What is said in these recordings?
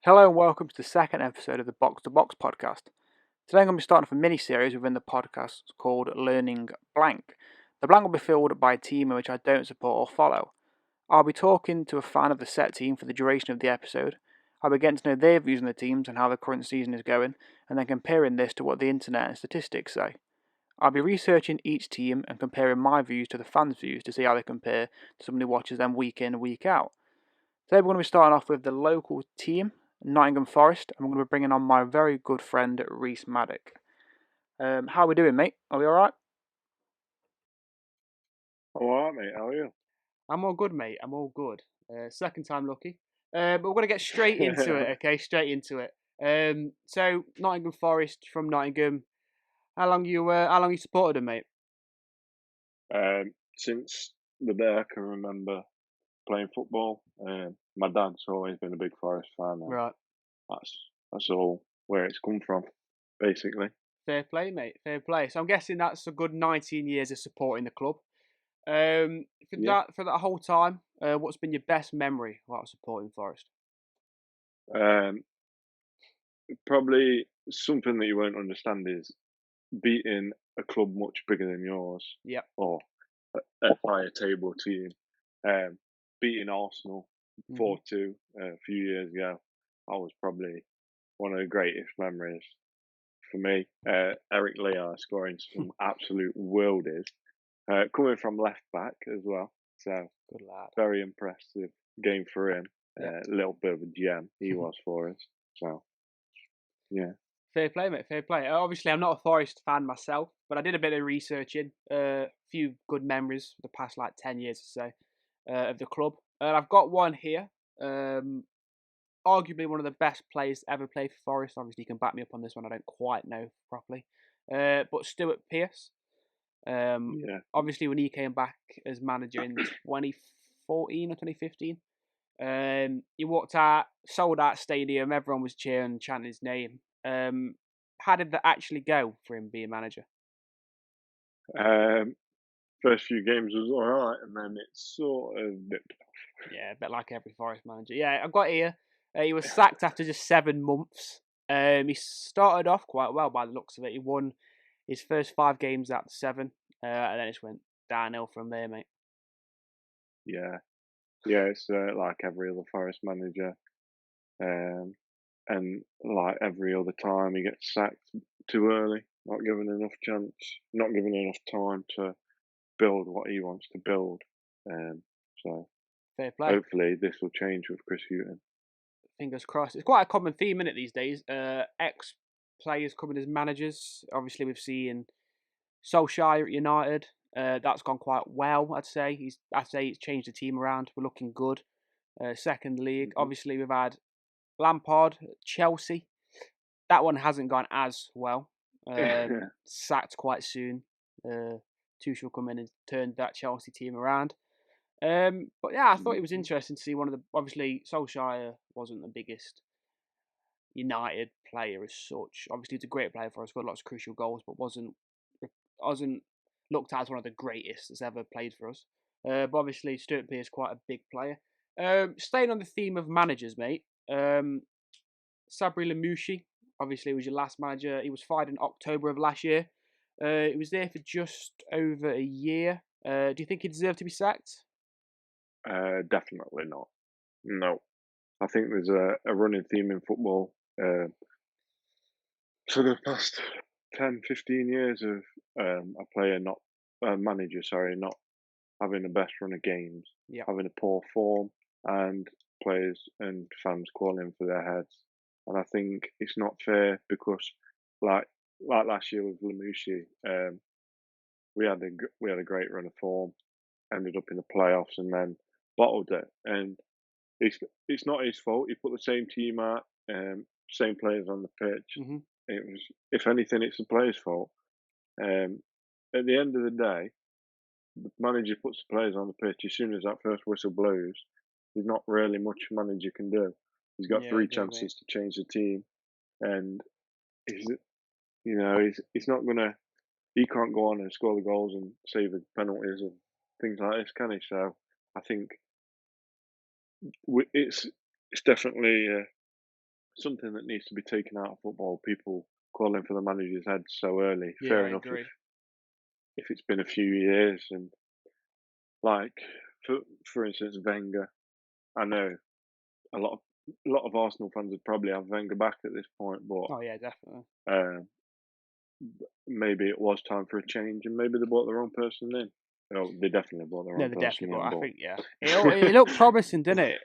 Hello and welcome to the second episode of the Box to Box podcast. Today I'm going to be starting off a mini-series within the podcast called Learning Blank. The blank will be filled by a team in which I don't support or follow. I'll be talking to a fan of the set team for the duration of the episode. I'll be getting to know their views on the teams and how the current season is going, and then comparing this to what the internet and statistics say. I'll be researching each team and comparing my views to the fans' views to see how they compare to somebody who watches them week in and week out. Today we're going to be starting off with the local team, Nottingham Forest, and we're going to be bringing on my very good friend Rhys Maddock. How are we doing, mate? Are we all right? All right, mate. How are you? I'm all good, mate. I'm all good. Second time lucky. But we're going to get straight into it, okay? Straight into it. So Nottingham Forest from Nottingham. How long you supported them, mate? Since the day I can remember playing football, my dad's always been a big Forest fan, and Right. that's all where it's come from, basically. Fair play, mate. Fair play. So I'm guessing that's a good 19 years of supporting the club. Yeah. For that whole time, what's been your best memory while supporting Forest? Um, Probably something that you won't understand is beating a club much bigger than yours, Yep. or a higher table team. Beating Arsenal 4-2 a few years ago. That was probably one of the greatest memories for me. Eric Lear scoring some absolute worldies, coming from left back as well. So Good lad. very impressive game for him. Yeah. A little bit of a gem he was for us. So yeah, Fair play, mate. Fair play. Obviously, I'm not a Forest fan myself, but I did a bit of researching. A few good memories for the past 10 years or so of the club. I've got one here. Arguably one of the best players to ever play for Forest. Obviously, you can back me up on this one. I don't quite know properly. But Stuart Pierce. yeah, Obviously, when he came back as manager in 2014 or 2015, he walked out, sold out stadium. Everyone was cheering and chanting his name. How did that actually go for him being manager? first few games was all right, and then it sort of dipped Yeah, a bit like every Forest manager. Yeah, I've got here. He was sacked after just 7 months. He started off quite well by the looks of it. He won his first 5 games out of 7, and then it just went downhill from there, mate. Yeah, yeah, it's like every other Forest manager, um, and like every other time he gets sacked too early, not given enough chance, not given enough time to build what he wants to build. So Fair play. hopefully this will change with Chris Hughton. Fingers crossed. It's quite a common theme in it these days. Ex players coming as managers. Obviously, we've seen Solskjaer at United. That's gone quite well, I'd say. I'd say he's changed the team around. We're looking good. Second league. Hmm. Obviously, we've had Lampard at Chelsea. That one hasn't gone as well. Sacked quite soon. Tuchel come in and turned that Chelsea team around. But yeah, I thought it was interesting to see one of the. Obviously, Solskjaer wasn't the biggest United player as such. Obviously, he's a great player for us, got lots of crucial goals, but wasn't looked at as one of the greatest that's ever played for us. But obviously, Stuart Pearce is quite a big player. Staying on the theme of managers, mate. Sabri Lamouchi, obviously, was your last manager. He was fired in October of last year. He was there for just over a year. Do you think he deserved to be sacked? Definitely not. No, I think there's a running theme in football for the past 10, 15 years of a manager, sorry, not having the best run of games, Yeah. having a poor form, and players and fans calling for their heads. And I think it's not fair because, like last year with Lamouchi, we had a great run of form, ended up in the playoffs, and then bottled it. And it's not his fault. He put the same team out, same players on the pitch. Mm-hmm. It was, if anything, it's the players' fault. Um, at the end of the day, the manager puts the players on the pitch. As soon as that first whistle blows, there's not really much manager can do. He's got Yeah, I three agree, mate. chances to change the team, and he's he's not gonna. He can't go on and score the goals and save the penalties and things like this, can he? So I think it's definitely something that needs to be taken out of football. People calling for the manager's head so early. Yeah, Fair I enough agree. if it's been a few years, and like for instance Wenger. I know a lot of Arsenal fans would probably have Wenger back at this point, but Oh yeah, definitely. uh, maybe it was time for a change, and maybe they brought the wrong person in. Oh, they definitely brought the No, wrong they person definitely. But in, I but think it looked promising, didn't it?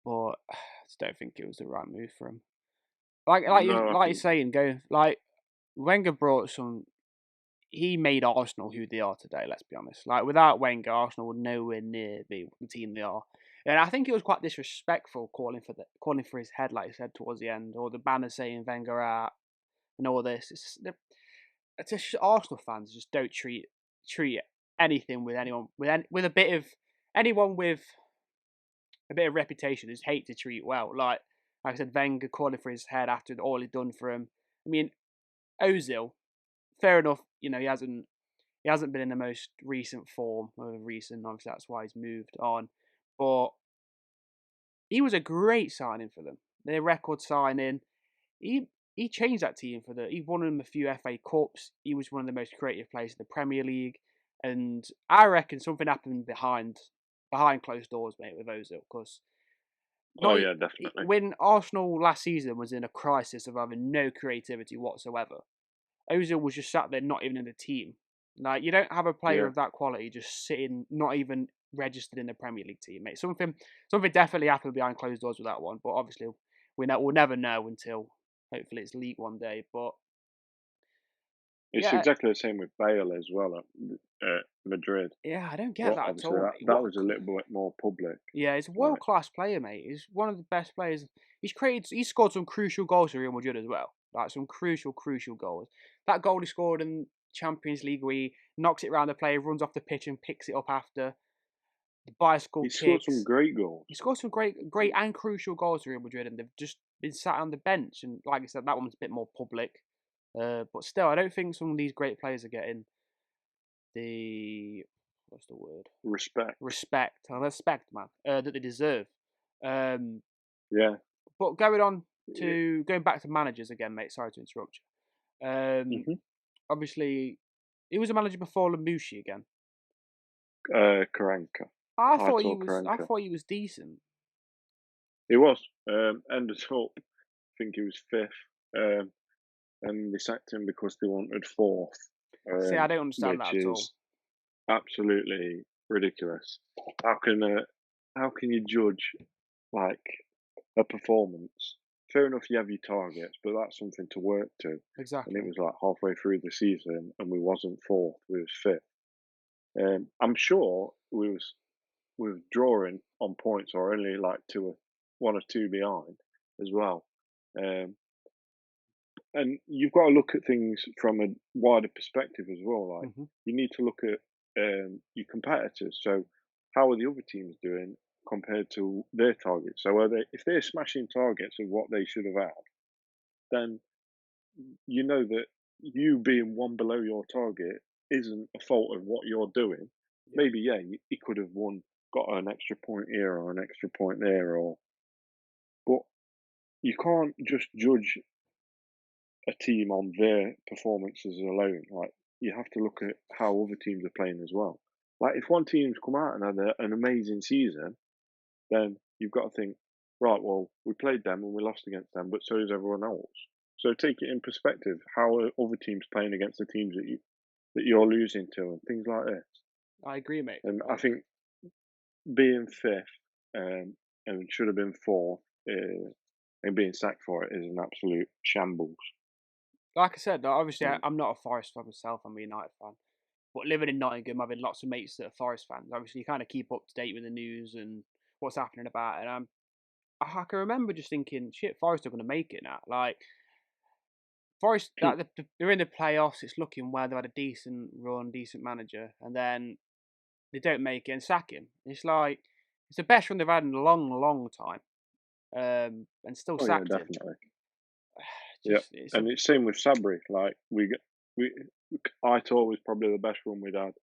But I just don't think it was the right move for him. no, I Like you're think saying, go like Wenger brought some. He made Arsenal who they are today. Let's be honest. Like without Wenger, Arsenal would nowhere near be the team they are. And I think it was quite disrespectful calling for his head, like you said towards the end, or the banner saying Wenger out and all this. It's just Arsenal fans just don't treat anything with anyone with a bit of anyone with a bit of reputation. Just hate to treat well. Like I said, Wenger calling for his head after all he'd done for him. I mean, Ozil, fair enough. He hasn't been in the most recent form of recent. Obviously, that's why he's moved on. But he was a great signing for them. Their record signing. He he changed that team for the. He won them a few FA Cups. He was one of the most creative players in the Premier League, and I reckon something happened behind closed doors, mate, with Ozil. Because oh not yeah, definitely. when Arsenal last season was in a crisis of having no creativity whatsoever, Ozil was just sat there, not even in the team. Like you don't have a player Yeah, of that quality just sitting, not even registered in the Premier League team, mate. Something definitely happened behind closed doors with that one. But obviously, we'll never know until hopefully it's league one day. But it's yeah, exactly the same with Bale as well at Madrid. yeah, I don't get But that at obviously all, that, mate. that was a little bit more public. Yeah, he's a world Like, class player, mate. He's one of the best players. He's scored some crucial goals for Real Madrid as well. Like some crucial goals. That goal he scored in Champions League where he knocks it around the player, runs off the pitch and picks it up after the bicycle he scored some kicks. great goals. He scored some great and crucial goals for Real Madrid, and they've just been sat on the bench. And like I said, that one's a bit more public. But still, I don't think some of these great players are getting the what's the word Respect. respect, man, that they deserve. Um, Yeah. but going back to managers again, mate. Sorry to interrupt you. hmm Obviously, he was a manager before Lamushi again. Karanka. I Karanka. thought he was decent. He was. Ended up, I think he was fifth. Um, and they sacked him because they wanted fourth, See, I don't understand which that at all. is absolutely ridiculous. How can uh, how can you judge like a performance? Fair enough, you have your targets, but that's something to work to. And it Exactly. was like halfway through the season, and we wasn't fourth; we was fifth. I'm sure we was drawing on points, or only like one or two behind as well. Um, and you've got to look at things from a wider perspective as well. Like Hmm. you need to look at your competitors. So how are the other teams doing compared to their targets? So are they if they're smashing targets of what they should have had, then you know that you being one below your target isn't a fault of what you're doing. Yeah. Maybe yeah, he could have got an extra point here or an extra point there, or but you can't just judge a team on their performances alone. Like you have to look at how other teams are playing as well. Like if one team's come out and had an amazing season, then you've got to think, right, well, we played them and we lost against them, but so is everyone else. So take it in perspective. How are other teams playing against the teams that you're losing to and things like this? I agree, mate, And I completely. think being fifth and should have been fourth and being sacked for it is an absolute shambles. Like I said, obviously, Mm. I'm not a Forest fan myself. I'm a United fan. But living in Nottingham, having lots of mates that are Forest fans, obviously, you kind of keep up to date with the news and what's happening about it. And I can remember just thinking, shit, Forest are going to make it now. Like, Forest, they're in the playoffs. It's looking well. They've had a decent run, decent manager, and then they don't make it and sack him. It's like it's the best run they've had in a long time, and still Oh yeah, sacked him. definitely. Yeah, Just it's a and it's same with Sabri. Like we, I thought was probably the best run we'd had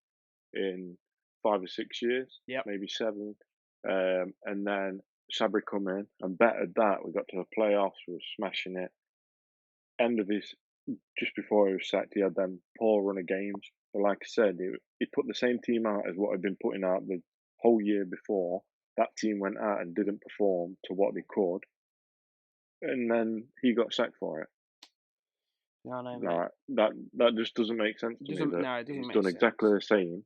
in 5 or 6 years, yep. maybe seven. And then Sabri come in and bettered that. We got to the playoffs, we were smashing it. End of his just before he was sacked, he had them poor run of games. But like I said, he put the same team out as what had been putting out the whole year before. That team went out and didn't perform to what they could, and then he got sacked for it. No, no, mate. Like that just doesn't make sense to me. That It doesn't he's make done sense. exactly the same,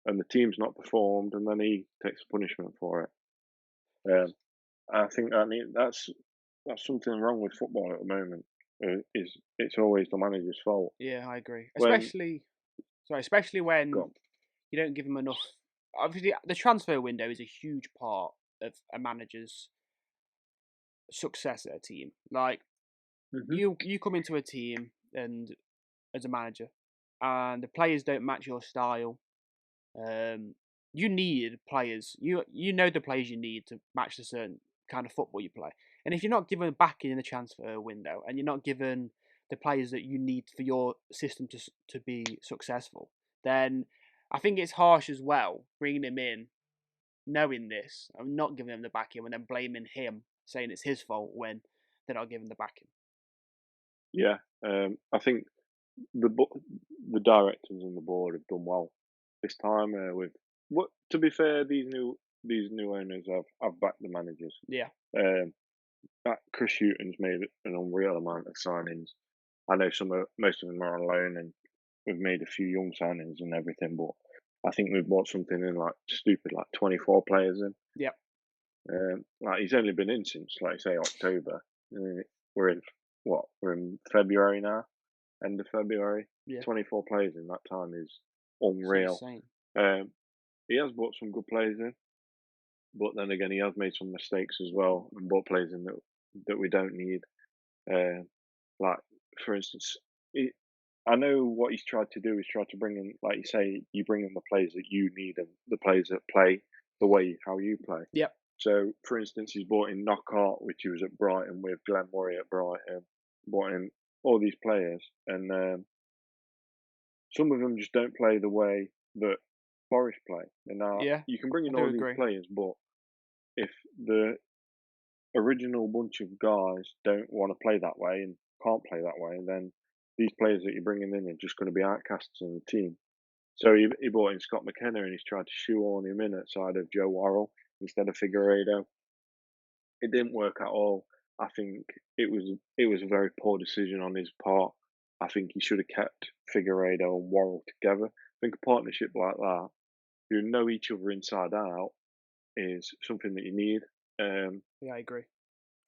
and the team's not performed, and then he takes punishment for it. I think that's something wrong with football at the moment. Is it's always the manager's fault. Yeah, I agree. When Especially when go on. you don't give them enough. Obviously, the transfer window is a huge part of a manager's success at a team. Like Mhm. you come into a team and as a manager, and the players don't match your style. You need players. You know the players you need to match the certain kind of football you play. And if you're not given backing in the transfer window, and you're not given the players that you need for your system to be successful, then I think it's harsh as well bringing him in, knowing this, and not giving him the backing, and then blaming him, saying it's his fault when they're not giving the backing. Yeah, I think the directors and the board have done well this time. With what to be fair, these new owners have backed the managers. Yeah, Um, that Chris Hughton's made an unreal amount of signings. I know most of them are on loan, and we've made a few young signings and everything. But I think we've bought something in like stupid, like 24 players in. yeah, Like he's only been in since, like say, October. We're in what? We're in February now, end of February. yeah. 24 players in that time is It's unreal. insane. He has brought some good players in, but then again, he has made some mistakes as well and brought players in that we don't need. Uh, like for instance, I know what he's tried to do is try to bring in, like you say, you bring in the players that you need and the players that play the way how you play. Yep. So, for instance, he's brought in Knockout, which he was at Brighton with, Glenn Murray at Brighton, brought in all these players, and some of them just don't play the way that Forest play. And now Yeah, you can bring I in do all these agree. players, but if the original bunch of guys don't want to play that way and can't play that way, then these players that you're bringing in are just going to be outcasts in the team. So he brought in Scott McKenna and he's tried to shoehorn him in outside of Joe Worrell instead of Figueiredo. It didn't work at all. I think it was a very poor decision on his part. I think he should have kept Figueiredo and Worrell together. I think a partnership like that, who know each other inside out, is something that you need. Yeah, I agree.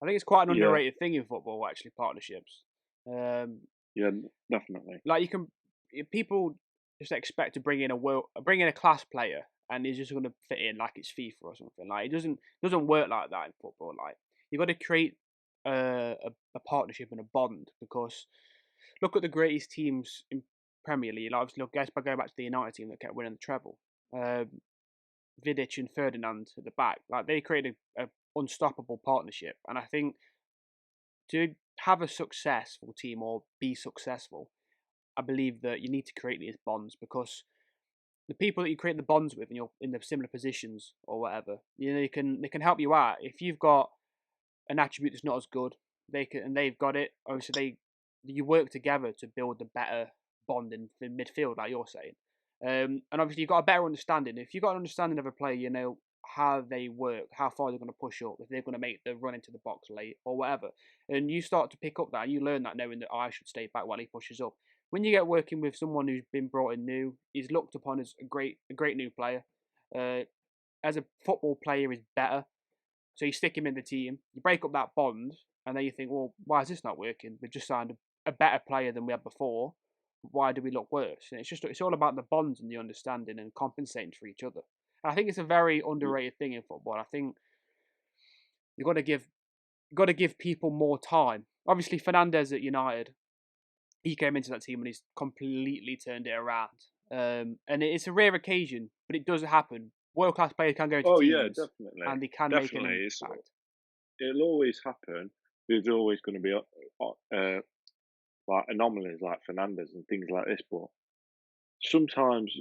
I think it's quite an Yeah, underrated thing in football, actually, partnerships. Um, yeah, definitely. like people just expect to bring in a class player, and he's just going to fit in like it's FIFA or something. Like it doesn't work like that in football. Like you got to create a partnership and a bond, because look at the greatest teams in Premier League. Like, obviously, look, guess by going back to the United team that kept winning the treble. Um, Vidic and Ferdinand at the back, like they created a unstoppable partnership, and I think to have a successful team or be successful, I believe that you need to create these bonds, because the people that you create the bonds with and you're in the similar positions or whatever, they can help you out. If you've got an attribute that's not as good, they've got it. Obviously, you work together to build a better bond in midfield, like you're saying. And obviously, you've got a better understanding. If you've got an understanding of a player, you know how they work, how far they're going to push up, if they're going to make the run into the box late or whatever. And you start to pick up that, and you learn that, knowing that I should stay back while he pushes up. When you get working with someone who's been brought in new, he's looked upon as a great new player. Uh, as a football player, is better, so you stick him in the team, you break up that bond, and then you think, well, why is this not working? We've just signed a better player than we had before. Why do we look worse? And it's all about the bonds and the understanding and compensating for each other. And I think it's a very underrated thing in football. I think you got to give people more time. Obviously, Fernandez at United, he came into that team and he's completely turned it around. And it's a rare occasion, but it does happen. World class players can go into Oh yeah, teams definitely, and they can make an definitely. impact. It'll always happen. There's always going to be like anomalies like Fernandez and things like this, but sometimes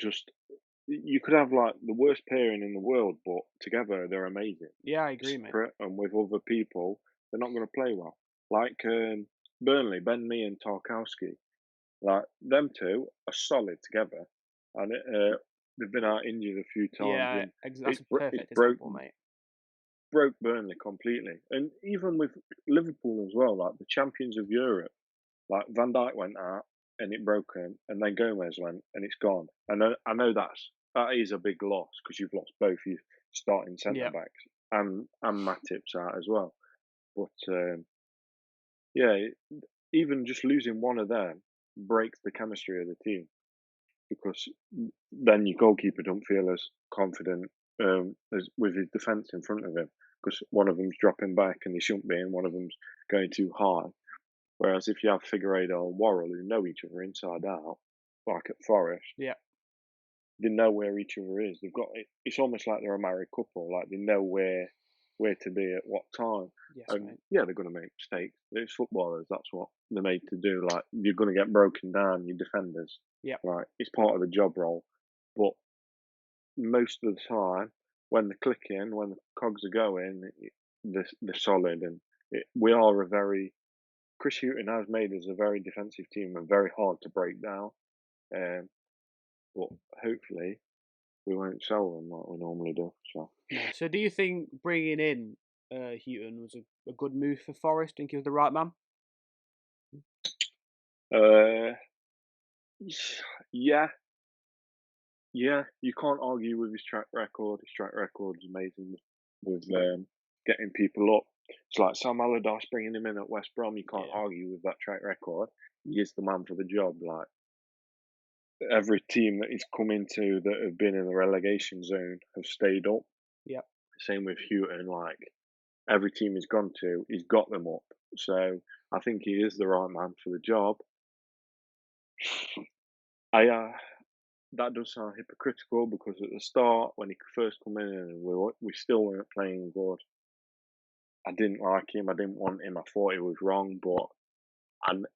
just you could have like the worst pairing in the world, but together they're amazing. Yeah, I agree, mate. Separate and with other people, they're not going to play well. Like Burnley, Ben Mee and Tarkowski, like them two are solid together, and they've been out injured a few times, Yeah, and that's a it's perfect example, mate. broke Burnley completely, and even with Liverpool as well, like the champions of Europe, like Van Dijk went out and it broke him, and then Gomez went and it's gone. I know that is a big loss because you've lost both your starting centre Yeah, backs and Matip's out as well. But yeah, even just losing one of them breaks the chemistry of the team because then your goalkeeper don't feel as confident as with his defence in front of him because one of them's dropping back and he shouldn't be, and one of them's going too high. Whereas if you have Figueiredo and Worrell who know each other inside out, like at Forest, yeah, they know where each other is. They've got it. It's almost like they're a married couple. Like they know where to be at what time. yes, And mate. yeah, they're going to make mistakes. It's footballers. That's what they're made to do. Like you're going to get broken down. Your defenders. Yeah, Like it's part of the job role. But most of the time, when they're clicking, when the cogs are going, they're solid. And we are a very Chris Hughton has made us a very defensive team and very hard to break down. Um, but hopefully we won't sell them like we normally do. So no. So, do you think bringing in Houghton was a good move for Forest? Think he was the right man? uh, yeah, yeah, you can't argue with his track record. His track record is amazing with getting people up. It's like Sam Allardyce bringing him in at West Brom. You can't Yeah, argue with that track record. He is the man for the job. Like every team that he's come into that have been in the relegation zone have stayed up. yeah. Same with Houghton. Like every team he's gone to, he's got them up. So I think he is the right man for the job. I That does sound hypocritical because at the start, when he first come in, and we still weren't playing good. I didn't like him. I didn't want him. I thought he was wrong, but and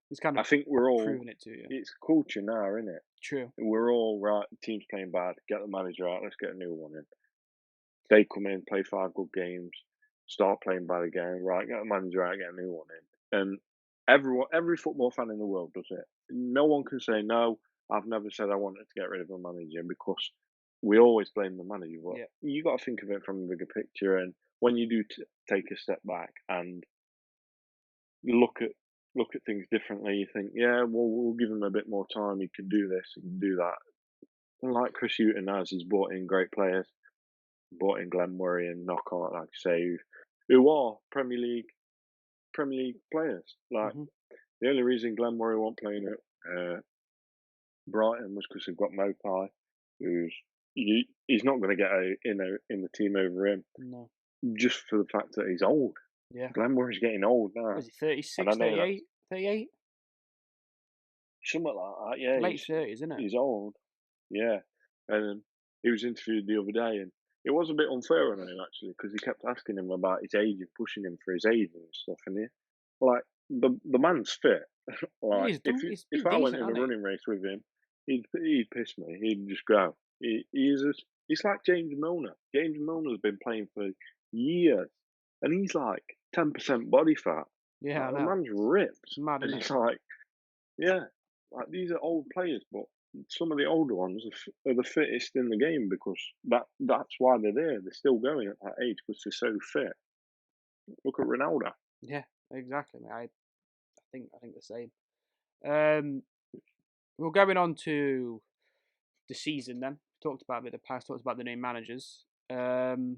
He's kind I of think we're all. proven it to you. It's culture now, isn't it? True. We're all right. The team's playing bad. Get the manager out. Let's get a new one in. They come in, play 5 good games, start playing bad again. Right, get the manager out, get a new one in. And every football fan in the world does it. No one can say no. I've never said I wanted to get rid of a manager because we always blame the manager. But Yeah, you got to think of it from the bigger picture. And when you do take a step back and look at things differently, you think, yeah, well, we'll give him a bit more time. He can do this, he can do that. And like Chris Hughton has, he's brought in great players, brought in Glenn Murray and Knockout, like I say, who are Premier League players. Like hmm the only reason Glenn Murray won't play at Brighton was because they've got Mopai, who's he's not going to get in the team over him, no. just for the fact that he's old. Yeah. Glenn Murray's getting old now, Was he and I 36, know that 38? 38? something like that. Yeah, Late 30s, isn't it? he's old. Yeah, and he was interviewed the other day, and it was a bit unfair on him actually because he kept asking him about his age and pushing him for his age and stuff. And like the man's fit. Yeah, Like he's if been I went decent, in a hasn't he? running race with him, he'd piss me. He'd just go. He's like James Milner. James Milner's been playing for years, and he's like 10% body fat. Yeah, Like I the know. man's ripped, It's mad, and isn't it? it's like, yeah, like these are old players, but some of the older ones are the fittest in the game because that's why they're there. They're still going at that age because they're so fit. Look at Ronaldo. Yeah, exactly. Mate. I think the same. Um, we're going on to the season then. Talked about a bit of the past. Talked about the new managers. Hmm.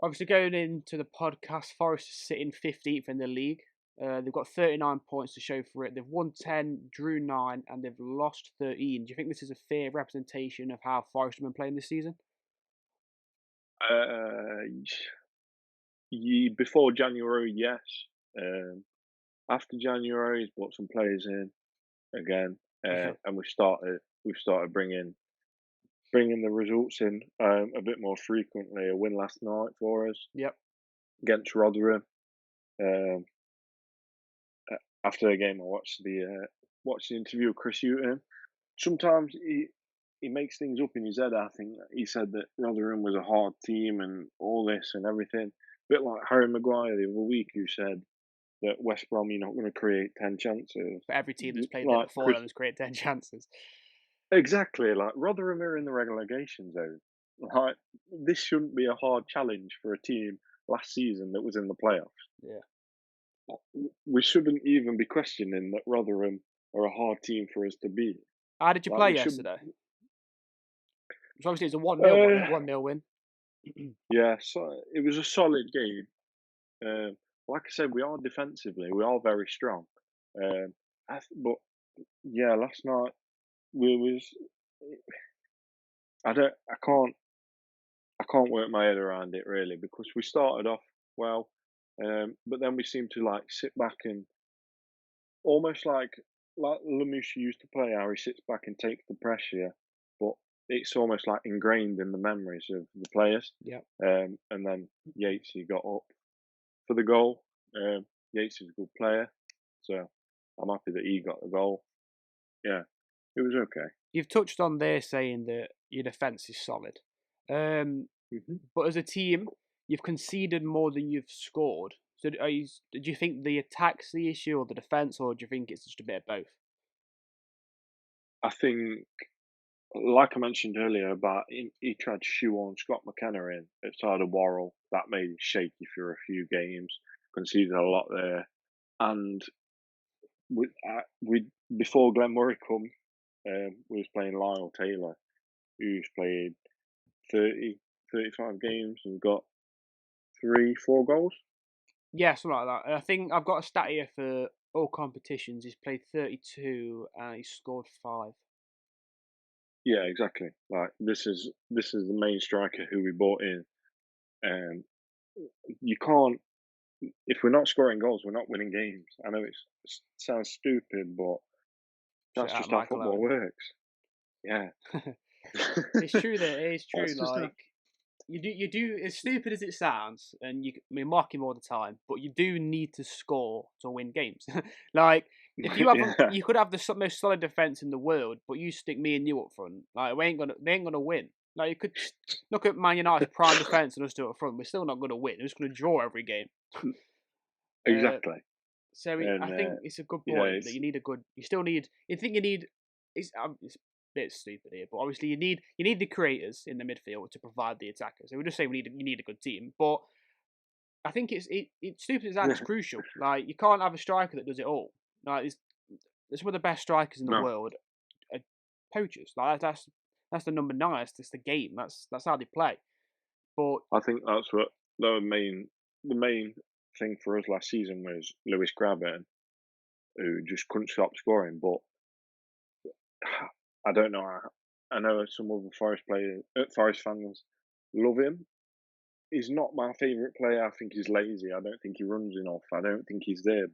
Obviously, going into the podcast, Forest is sitting 15th in the league. They've got 39 points to show for it. They've won 10, drew 9, and they've lost 13. Do you think this is a fair representation of how Forest have been playing this season? Uh, Before January, yes. Um, After January, he's brought some players in again, Yeah. and we've started bringing the results in a bit more frequently. A win last night for us Yep. against Rotherham. Um, After the game, I watched the interview with Chris Hughton. sometimes he makes things up in his head. I think he said that Rotherham was a hard team and all this and everything. A bit like Harry Maguire the other week, who said that West Brom, you're not going to create 10 chances. But every team that's played there Like before them has created 10 chances. exactly, like Rotherham are in the relegation zone. Like this shouldn't be a hard challenge for a team last season that was in the playoffs. Yeah. We shouldn't even be questioning that Rotherham are a hard team for us to beat. How did you Like play we should. yesterday? So obviously it's a 1-0, wasn't it? Uh, 1-0 win. yeah, so it was a solid game. Like I said, we are defensively, we are very strong. Um, but yeah, last night we was. I can't work my head around it really because we started off well, but then we seemed to like sit back and almost like Lamouche used to play, how he sits back and takes the pressure, but it's almost like ingrained in the memories of the players. Yeah. And then Yates, he got up for the goal. Yates is a good player, so I'm happy that he got the goal. Yeah, it was okay. You've touched on there saying that your defence is solid. hmm But as a team, you've conceded more than you've scored. So do you think the attack's the issue or the defence, or do you think it's just a bit of both? I think, like I mentioned earlier, about he tried to shoehorn Scott McKenna in at side of Worrell. That made it shaky for a few games. Conceded a lot there, and we before Glenn Murray come, we was playing Lyle Taylor, who's played 30, 35 games and got 4 goals. Yeah, something like that. And I think I've got a stat here for all competitions. He's played 32 and he's scored 5. Yeah, exactly. Like this is the main striker who we bought in. Um, you can't if we're not scoring goals, we're not winning games. I know it sounds stupid, but Shit that's out just how Michael football Owen. works. Yeah. It's true that it is true. That's just how. Like you do as stupid as it sounds, and we mock him all the time, but you do need to score to win games. Like if you have Yeah. you could have the most solid defense in the world, but you stick me and you up front, like they ain't gonna win. Like you could look at Man United's prime defense and us two up front, we're still not gonna win. We're just gonna draw every game. Uh, Exactly. so I And think it's a good yeah, point that it's you need a good. You still need. You think you need. It's a bit stupid here, but obviously you need the creators in the midfield to provide the attackers. So we just say you need a good team, but I think it's stupid as that. It's crucial. Like you can't have a striker that does it all. Like it's one of the best strikers in the no. world. Are poachers. Like that's the number 9. That's the game. That's how they play. But I think that's what the main thing for us last season was Lewis Grabban, who just couldn't stop scoring. But I don't know. I know some other Forest players, Forest fans love him. He's not my favourite player. I think he's lazy. I don't think he runs enough. I don't think he's there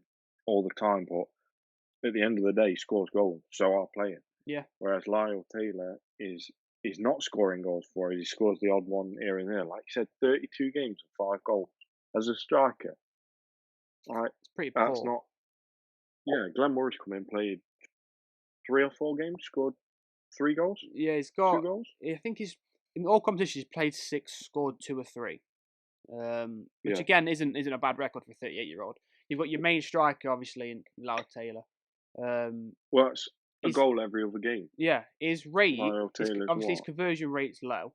all the time. But at the end of the day, he scores goals, so I'll play him. yeah, Whereas Lyle Taylor is not scoring goals for us. He scores the odd one here and there. Like you said, 32 games and 5 goals as a striker. Like it's pretty that's poor. not. Yeah, Glenn Morris come in, played 3 or 4 games, scored 3 goals, Yeah, he's 2 got. goals. I think he's in all competitions. He's played 6, scored 2 or 3. Which Yeah. again isn't a bad record for a 38-year-old. You've got your main striker, obviously, in Lau Taylor. Well, it's a Is goal every other game. his rate Lyle is Taylor's obviously his what? conversion rate's low.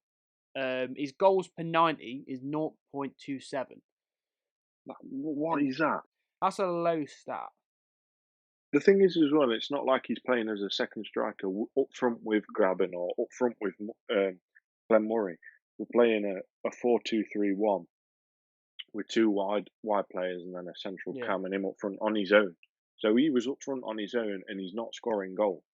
His goals per 90 is 0.27. What And is that? that's a low stat. The thing is, as well, it's not like he's playing as a second striker up front with Graben or up front with Glenn Murray. We're playing a 4-2-3-1 with 2 wide players and then a central Yeah. cam and him up front on his own. So he was up front on his own and he's not scoring goal.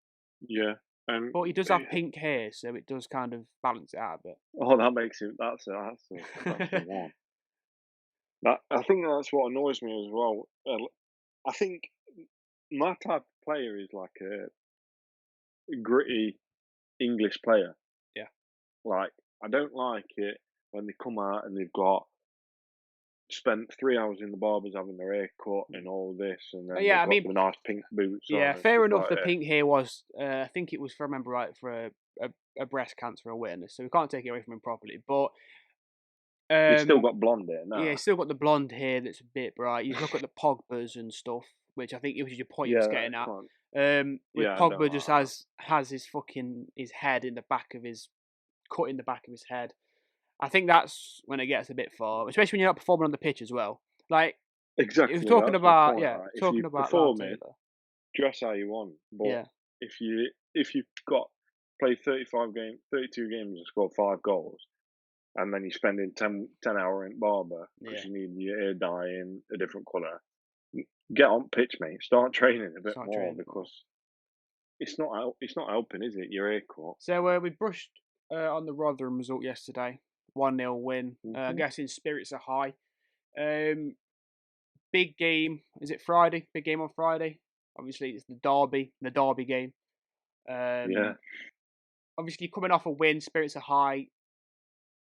Yeah. And But he does have pink hair, so it does kind of balance it out a bit. oh, that makes him that's the one. That I think that's what annoys me as well. I think my type of player is like a gritty English player. Yeah. Like I don't like it when they come out and they've got spent 3 hours in the barbers having their hair cut and all this, and then Yeah, they've I got mean, the nice pink boots yeah, on and fair stuff enough. like The that. pink here was, I think it was, if I remember right, for a breast cancer awareness, so we can't take it away from him properly. But He's still got blonde hair yeah, now. he's still got the blonde hair that's a bit bright. You look at the Pogba's and stuff, which I think it was your point you was Yeah, getting I at. can't. With Yeah, I Pogba know. just has his head in the back of his cut in the back of his head. I think that's when it gets a bit far, especially when you're not performing on the pitch as well. Like if we're Exactly, talking that's my about point. Right? If talking you about Lyle perform it, Taylor, dress how you want. But yeah, if you've got played 32 games and scored 5 goals, and then you're spending 10 hour in barber because yeah, you need your hair dye in a different colour, get on pitch, mate. Start training a bit start more training more. because it's not helping, is it? Your haircut. So we brushed on the Rotherham result yesterday, 1-0 win. I'm Hmm. guessing spirits are high. Big game. Is it Friday? Big game on Friday. Obviously, it's the derby game. Yeah, Obviously, coming off a win, spirits are high.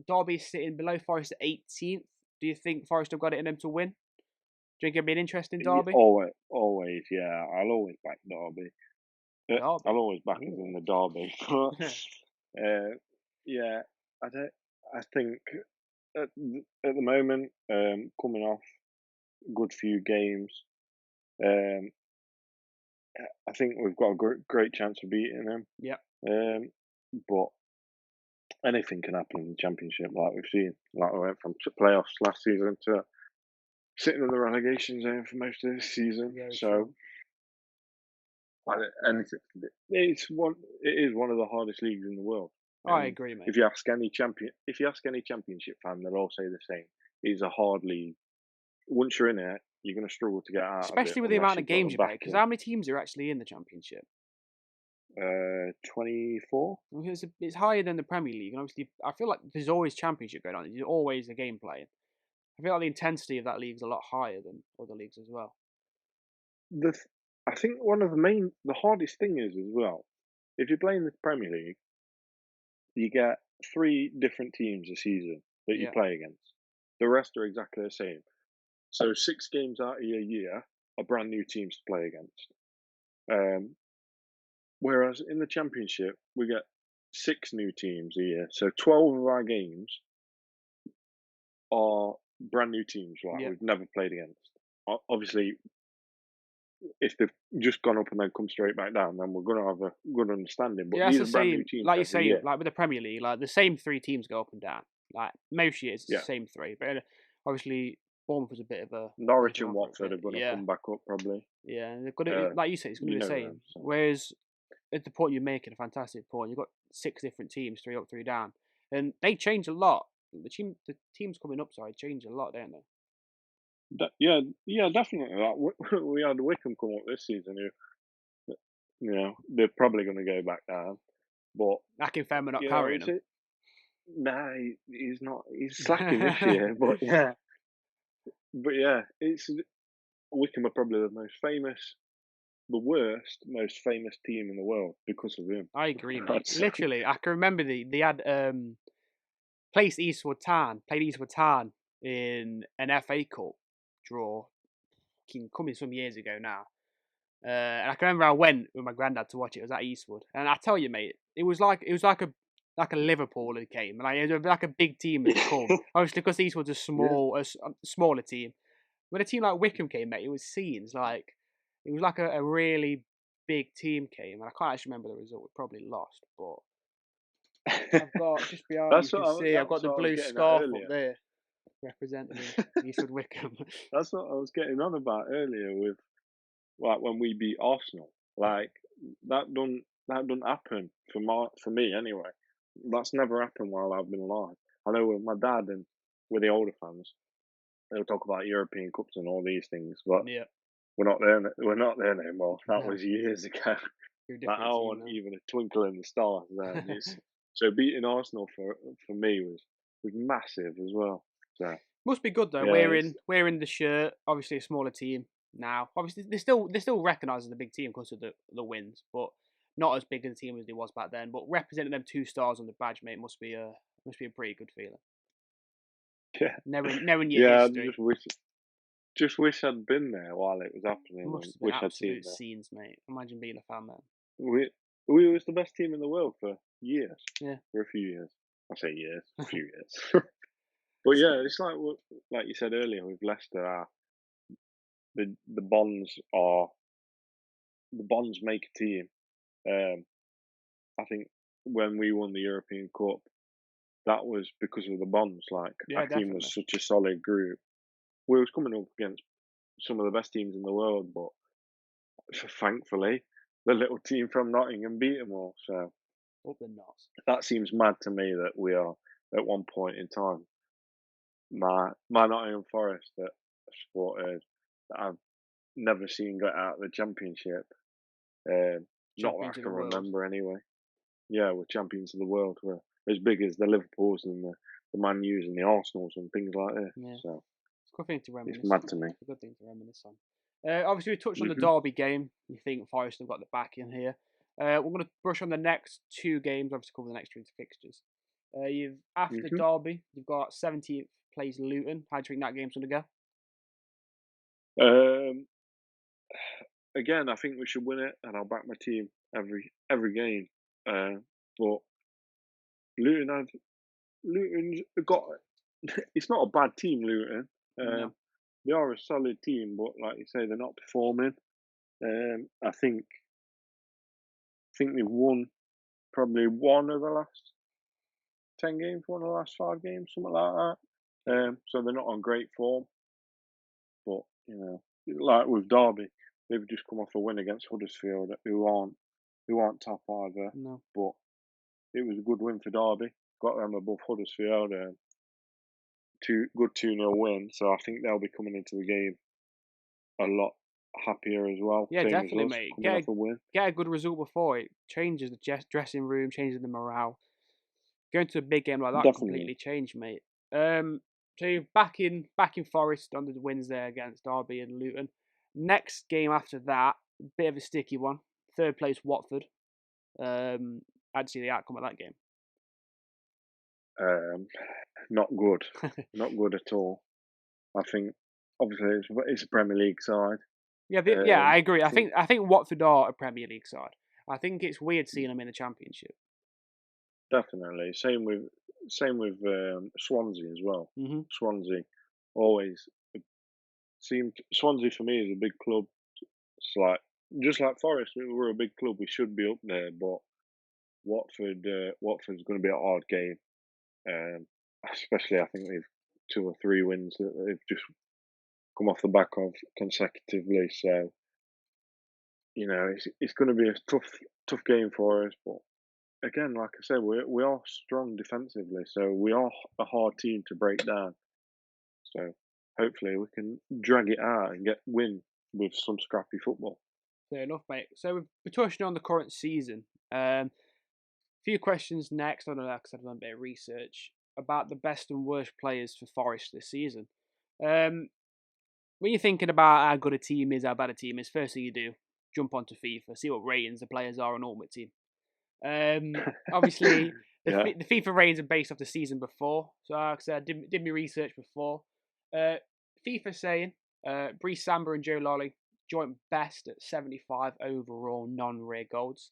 Derby is sitting below Forest at 18th. Do you think Forest have got it in them to win? Do you think it'll be an interesting derby? always. Yeah, I'll always back Derby. I'll Derby. always back us in the Derby. But yeah, I don't. I think at the moment, coming off a good few games, um, I think we've got a great chance of beating them. Yeah. But anything can happen in the Championship, like we've seen. Like we went from playoffs last season to sitting in the relegation zone for most of this season. Very So true. anything, it is one of the hardest leagues in the world. I And agree, mate. if you ask any Championship fan, they'll all say the same. It's a hard league. Once you're in it, you're going to struggle to get out of it Especially with the unless amount of you've got games the you play. Because backing. how many teams are actually in the Championship? 24. It's higher than the Premier League, and obviously, I feel like there's always Championship going on. There's always a game playing. I feel like the intensity of that league is a lot higher than other leagues as well. I think the hardest thing is as well, if you're playing the Premier League, you get 3 different teams a season that you Yeah. play against. The rest are exactly the same. So 6 games out of a year are brand new teams to play against. Whereas in the Championship, we get 6 new teams a year. So 12 of our games are brand new teams, like Yeah. we've never played against. Obviously, if they've just gone up and then come straight back down, then we're going to have a good understanding. But Yeah, it's these the are brand new same. teams Like you every say, year. like with the Premier League, like the same 3 teams go up and down. Like most years, it's Yeah. the same 3. But obviously, Bournemouth was a bit of a Norwich different and one for a Watford are bit. going to Yeah, come back up probably. yeah. And they've got to, Uh, like you say, it's going to you be the know same. them. So. Whereas at the point you're making, a fantastic point. You've got 6 different teams, 3 up, 3 down, and they change a lot. The teams coming up, sorry, change a lot, don't they? Yeah, definitely. Like, we had Wickham come up this season. Who, they're probably going to go back down. But Akinfenwa not carrying them. Nah, he's not. He's slacking this year. But yeah, it's Wickham are probably the worst, most famous team in the world because of him. I agree, mate. Literally, I can remember they had played Eastwood Town in an FA Cup draw, coming some years ago now. And I can remember I went with my granddad to watch it. It was at Eastwood, and I tell you, mate, it was like a Liverpool that came, like it was like a big team had come. Obviously, because Eastwood's a smaller team. When a team like Wickham came, mate, it was scenes. Like it was like a really big team came, and I can't actually remember the result. We probably lost, but I've got just behind you that's can what see I've got that's the what I was blue getting at scarf up earlier. there representing Eastwood Wickham. That's what I was getting on about earlier with like when we beat Arsenal. Like that don't happen for me anyway. That's never happened while I've been alive. I know with my dad and with the older fans, they'll talk about European Cups and all these things, but Yeah, we're not there. We're not there anymore. That was years ago. you're a Like I different team want now. even a twinkle in the stars there. So beating Arsenal for me was massive as well. So Must be good though. yeah, Wearing the shirt. Obviously, a smaller team now. Obviously, they're still recognised as a big team because of the wins, but not as big a team as they was back then. But representing them 2 stars on the badge, mate, must be a pretty good feeling. Yeah. knowing your Yeah, I history. just wish I'd been there while it was happening, Must and have been wish I'd seen absolute that. scenes, mate. Imagine being a fan then. We was the best team in the world for years. Yeah. For a few years. I say years, a few years. But yeah, it's like you said earlier with Leicester. The bonds make a team. Um, I think when we won the European Cup, that was because of the bonds. Like Yeah, our team definitely. was such a solid group. We was coming up against some of the best teams in the world, but thankfully, the little team from Nottingham beat them all. So Up the knots. that seems mad to me that we are at one point in time. My Nottingham Forest that I supported that I've never seen get out of the championship. Not that Champions I of the can world. remember anyway. Yeah, we're champions of the world. We're as big as the Liverpools and the Man U's and the Arsenals and things like this. Yeah. So It's a good thing to it's reminisce. mad to me. It's a good thing to reminisce on. Obviously, we touched on the Hmm. Derby game. You think Forest have got the back in here. We're going to brush on the next two games, obviously cover the next two fixtures. You've After Hmm. Derby, you've got 17th place Luton. How do you think that game's going to go? Um, Again, I think we should win it, and I'll back my team every game. But Luton have Luton's got. It's not a bad team, Luton. No. They are a solid team, but like you say, they're not performing. I think they've won probably one of the last 10 games, one of the last 5 games, something like that. So they're not on great form. But like with Derby, they've just come off a win against Huddersfield, who aren't top either. No. But it was a good win for Derby. Got them above Huddersfield. Good 2-0 win. So I think they'll be coming into the game a lot happier as well. Yeah, Same as definitely, us, mate. coming off a win. Get a good result before it changes the dressing room, changes the morale. Going to a big game like that Definitely. completely changed, mate. So you're back in Forest under the wins there against Derby and Luton. Next game after that, bit of a sticky one. Third place Watford. I'd see the outcome of that game. Not good. Not good at all. I think obviously it's a Premier League side. Yeah, I agree. I think I think Watford are a Premier League side. I think it's weird seeing them in the Championship. definitely same with Swansea as well. Mm-hmm. Swansea always seemed Swansea for me is a big club. It's like just like Forest, we're a big club. We should be up there, but Watford's going to be a hard game. Especially I think they've 2 or 3 wins that they've just come off the back of consecutively. So it's going to be a tough game for us. But again, like I said, we are strong defensively, so we are a hard team to break down. So hopefully we can drag it out and get win with some scrappy football. Fair enough, mate. So we're touching on the current season. Few questions next. I don't know, because I've done a bit of research about the best and worst players for Forest this season. When you're thinking about how good a team is, how bad a team is, first thing you do, jump onto FIFA, see what ratings the players are on Ultimate Team. Obviously, the FIFA ratings are based off the season before. So, like I said, I did my research before. FIFA saying Rhys Maddock and Joe Lolly joint best at 75 overall non-rare golds.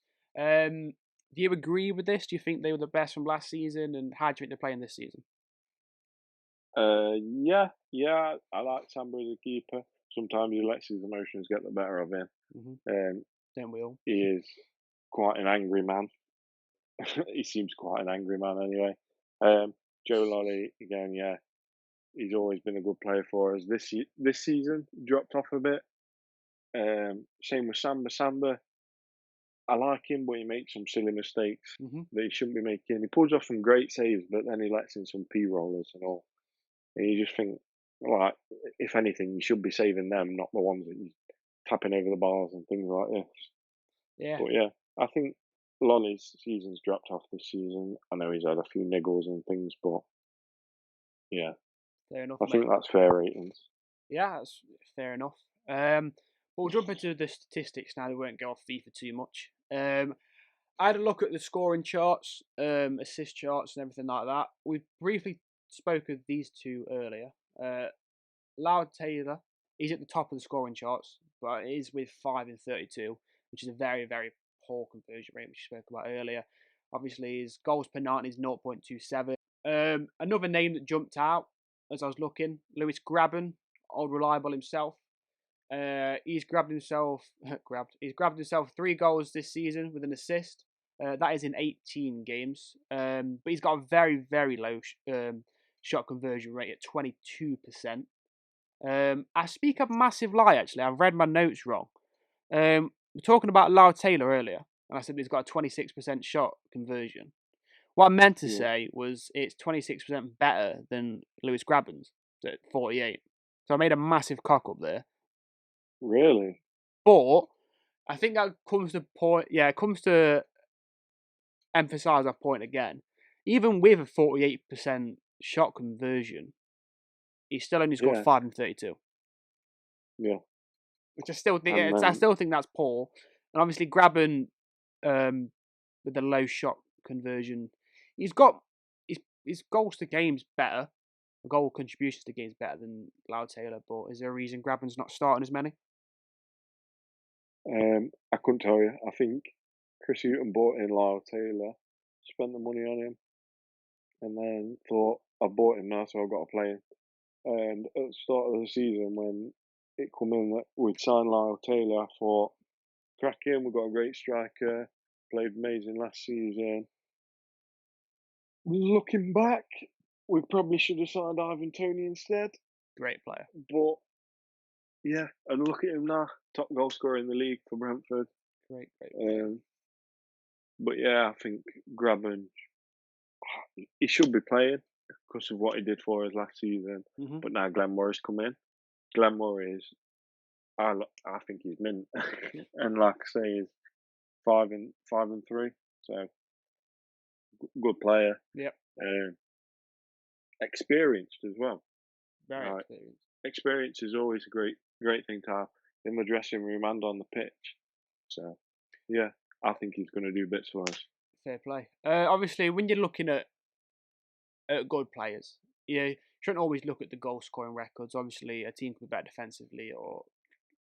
Do you agree with this? Do you think they were the best from last season? And how do you think they're playing this season? Yeah. I like Samba as a keeper. Sometimes he lets his emotions get the better of him. Mm-hmm. Don't we all? He is quite an angry man. He seems quite an angry man anyway. Joe Lolly again, yeah, he's always been a good player for us. This season dropped off a bit. Same with Samba. I like him, but he makes some silly mistakes that he shouldn't be making. He pulls off some great saves, but then he lets in some p-rollers and all. And you just think, like, if anything, you should be saving them, not the ones that you tapping over the bars and things like this. Yeah. But yeah, I think Lolly's season's dropped off this season. I know he's had a few niggles and things, but yeah, fair enough. I think that's fair ratings. Yeah, that's fair enough. But we'll jump into the statistics now. We won't go off FIFA too much. I had a look at the scoring charts, assist charts, and everything like that. We briefly spoke of these two earlier. Loud Taylor, he's at the top of the scoring charts, but it is with 5 in 32, which is a very, very poor conversion rate, which you spoke about earlier. Obviously, his goals per 90 is 0.27. Another name that jumped out as I was looking, Lewis Grabban, old reliable himself. He's grabbed himself 3 goals this season with an assist. That is in 18 games. But he's got a very, very low shot conversion rate at 22%. I speak a massive lie, actually. I've read my notes wrong. We're talking about Loud Taylor earlier, and I said he's got a 26% shot conversion. What I meant to say was it's 26% better than Lewis Grabban's at 48. So I made a massive cock up there. Really? But I think that comes to point. Yeah, it comes to emphasise that point again. Even with a 48% shot conversion, he still only scored 5 in 32. Yeah. Which I still think that's poor. And obviously Grabban, with the low shot conversion, he's got his goals to games better, goal contributions to games better than Loud Taylor. But is there a reason Grabban's not starting as many? I couldn't tell you. I think Chris Hughton bought in Lyle Taylor, spent the money on him, and then thought, I've bought him now, so I've got to play him. And at the start of the season, when it come in that we'd signed Lyle Taylor, I thought, crack him, we've got a great striker, played amazing last season. Looking back, we probably should have signed Ivan Toney instead. Great player. But yeah, and look at him now, top goal scorer in the league for Brentford. Great. But yeah, I think Grabban, he should be playing because of what he did for us last season. Mm-hmm. But now Glenn Morris come in. Glenn Morris, I think he's mint, and like I say, he's 5 and 3. So good player. Yep. Experienced as well. Very experienced. Experience is always a great thing to have in the dressing room and on the pitch. So yeah, I think he's going to do bits for us. Fair play. Obviously, when you're looking at good players, you shouldn't always look at the goal scoring records. Obviously, a team can be better defensively or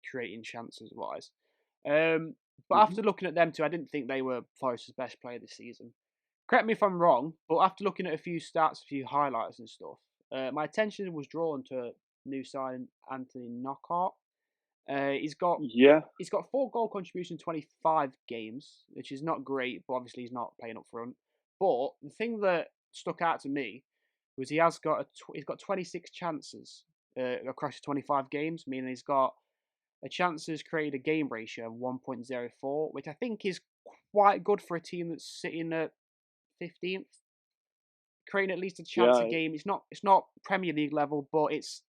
creating chances wise. But after looking at them two, I didn't think they were Forest's best player this season. Correct me if I'm wrong, but after looking at a few stats, a few highlights and stuff, my attention was drawn to new signing Anthony Knockaert. He's got 4 goal contributions in 25 games, which is not great, but obviously he's not playing up front. But the thing that stuck out to me was he's got 26 chances across 25 games, meaning he's got a chances created a game ratio of 1.04, which I think is quite good for a team that's sitting at 15th. Creating at least a chance a game. It's not Premier League level, but it's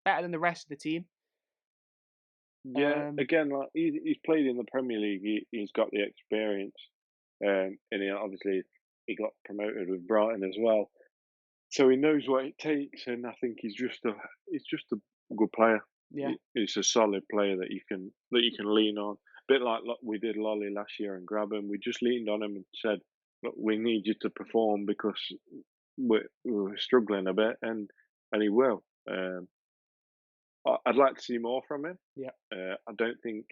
better than the rest of the team. Yeah, again, like he's played in the Premier League. He's got the experience, and obviously he got promoted with Brighton as well, so he knows what it takes. And I think he's just a good player. Yeah, he's a solid player that you can lean on. A bit like we did Lolly last year and Grabban. We just leaned on him and said, "Look, we need you to perform because we're struggling a bit," and he will. I'd like to see more from him. Yeah. I don't think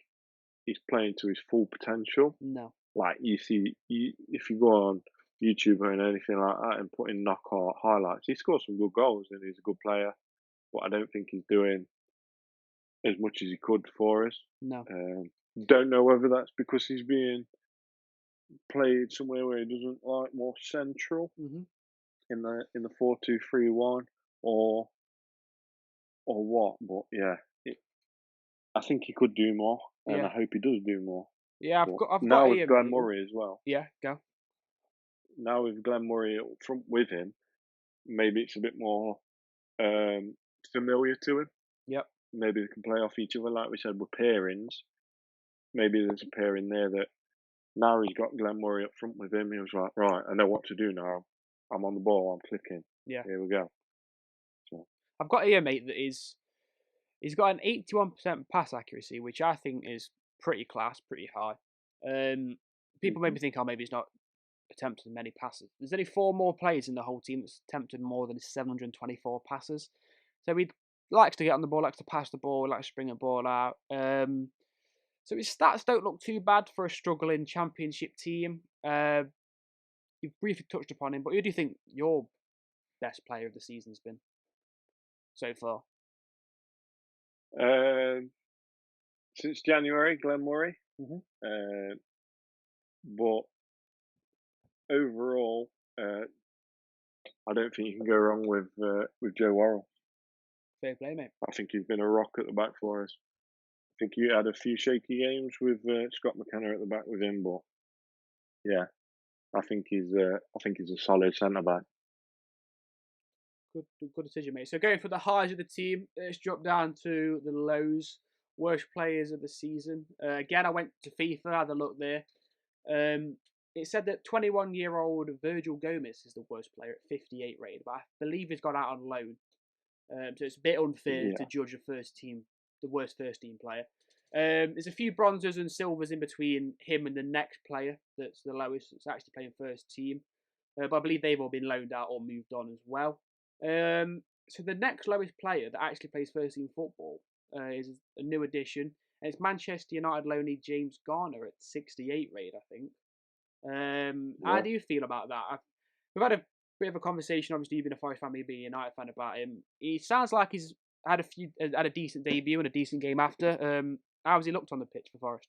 he's playing to his full potential. No. Like you see, if you go on YouTube or anything like that and put in Knockaert highlights, he scores some good goals and he's a good player. But I don't think he's doing as much as he could for us. No. Don't know whether that's because he's being played somewhere where he doesn't like more central in the 4-2-3-1 or what. But yeah, I think he could do more, and I hope he does do more. Yeah, I've got now with Glenn Murray as well. Yeah, go. Now with Glenn Murray up front with him, maybe it's a bit more familiar to him. Yep. Maybe they can play off each other, like we said, with pairings. Maybe there's a pairing there that now he's got Glenn Murray up front with him. He was like, right, I know what to do now. I'm on the ball. I'm clicking. Yeah. Here we go. So I've got here, mate, that he's got an 81% pass accuracy, which I think is pretty class, pretty high. People maybe think, maybe he's not attempted many passes. There's only 4 more players in the whole team that's attempted more than 724 passes. So he likes to get on the ball, likes to pass the ball, likes to bring a ball out. So his stats don't look too bad for a struggling Championship team. You've briefly touched upon him, but who do you think your best player of the season's been so far? Since January, Glenn Murray. Mm-hmm. But overall, I don't think you can go wrong with Joe Worrell. Fair play, mate. I think he's been a rock at the back for us. I think he had a few shaky games with Scott McKenna at the back with him, but yeah, I think he's a solid centre back. Good decision, mate. So going for the highs of the team, let's drop down to the lows. Worst players of the season. Again, I went to FIFA, had a look there. It said that 21-year-old Virgil Gomez is the worst player at 58 rated, but I believe he's gone out on loan. So it's a bit unfair to judge the worst first team player. There's a few bronzes and silvers in between him and the next player that's the lowest. It's actually playing first team. But I believe they've all been loaned out or moved on as well. So the next lowest player that actually plays first team football is a new addition. And it's Manchester United loanee James Garner at 68 rated, I think. How do you feel about that? We've had a bit of a conversation, obviously, you've been a Forest fan, me being a United fan, about him. He sounds like he's had a decent debut and a decent game after. How has he looked on the pitch for Forest?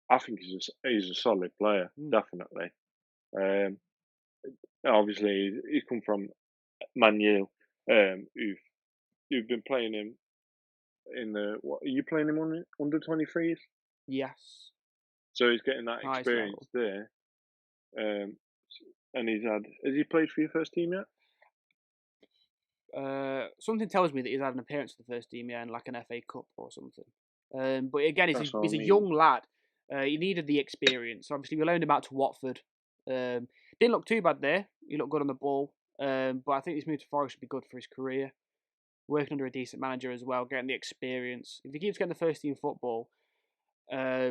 I think he's a solid player, definitely. Obviously, he's come from Man U, who've been playing him in the what? Are you playing him on under 23s? Yes. So he's getting that experience there. And has he played for your first team yet? Something tells me that he's had an appearance for the first team, in like an FA Cup or something. But again, he's a young lad. He needed the experience. Obviously, we loaned him out to Watford. Didn't look too bad there. He looked good on the ball. But I think this move to Forest would be good for his career. Working under a decent manager as well, getting the experience. If he keeps getting the first team football, I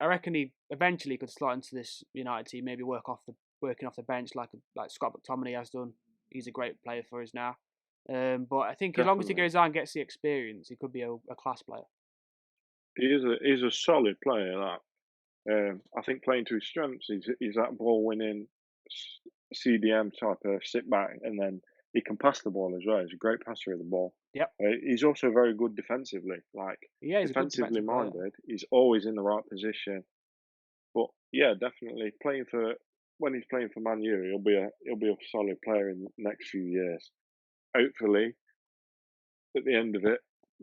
reckon he eventually could slot into this United team. Maybe working off the bench like Scott McTominay has done. He's a great player for us now. But I think as long as he goes on and gets the experience, he could be a class player. He's a solid player. That I think playing to his strengths, he's that ball winning CDM type of sit back, and then he can pass the ball as well. He's a great passer of the ball. Yep. He's also very good defensively. He's defensively minded. He's always in the right position. But yeah, definitely when he's playing for Man U, he'll be a solid player in the next few years. Hopefully, at the end of it,